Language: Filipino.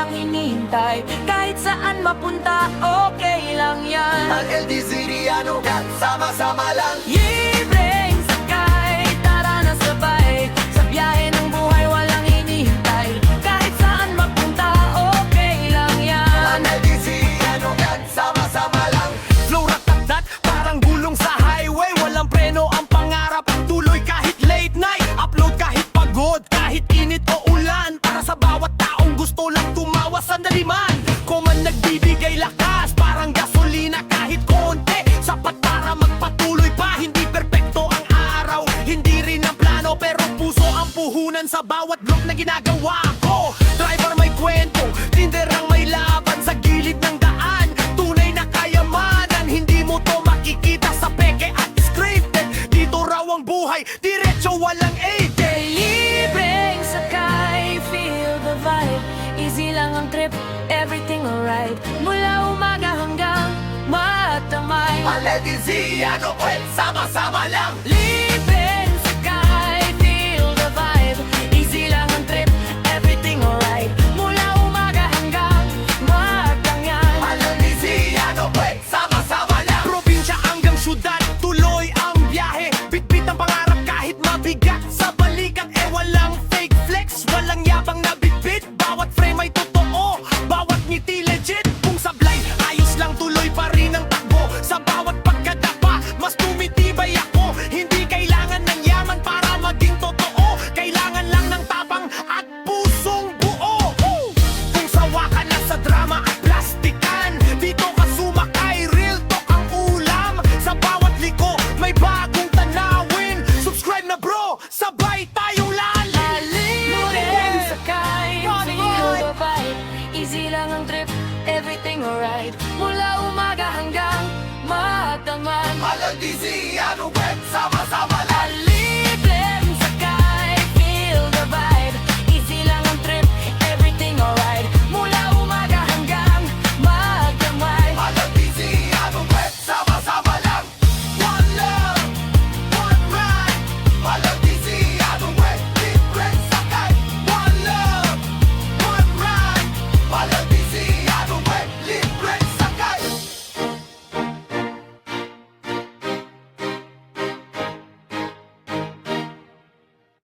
walang hinihintay. Kahit saan mapunta, okay lang yan. Ang LDZiano Gang, sama-sama lang. Libreng sakay, tara na sabay. Sa biyahe ng buhay, walang hinihintay. Kahit saan mapunta, okay lang yan. Ang LDZiano Gang, sama-sama lang. Flow ratatat, parang gulong sa highway. Walang preno ang pangarap, tuloy kahit late night. Upload kahit pagod, kahit init o ulan. Para sa bawat taong gusto lang tumawa sandali man. Kuman nagbibigay lakas, parang gasolina kahit konti. Sapat para magpatuloy pa, hindi perpekto ang araw. Hindi rin ang plano, pero puso ang puhunan sa bawat block na ginagawa ko. Driver may kwento, tinderang may laban sa gilid ng daan. Tunay na kayamanan, hindi mo to makikita sa peke at scripted. Dito raw ang buhay, diretso walang aid. Libreng sakay, feel the vibe. Easy lang ang trip, everything alright. Mula umaga hanggang matamay. Ang LDZiano Gang, sama-sama lang. Libreng sakay, feel the vibe. Easy lang ang trip, everything alright. Mula umaga hanggang matanghal. Ang LDZiano Gang, sama-sama lang. Probinsya hanggang syudad, tuloy ang biyahe. Bitbit ang pangarap kahit mabigat sa balikat. Walang fake flex, walang yabang na bitbit. Bawat frame ay totoo, bawat ngiti legit. Kung sablay, ayos lang tuloy pa rin ang takbo. Sa bawat pagkadapa, mas tumitibay ako. Hindi kailangan ng yaman para maging totoo. Kailangan lang ng tapang at pusong buo. Kung sawa ka na sa drama at plastikan, dito ka sumakay, real talk ang ulam. Sa bawat liko, may bagong tanawin. Subscribe na bro, sabay tayong lalim. Libreng sakay, feel the vibe. Easy lang ang trip, everything alright. Mula umaga hanggang matamay. Ang LDZiano Gang, sama-sama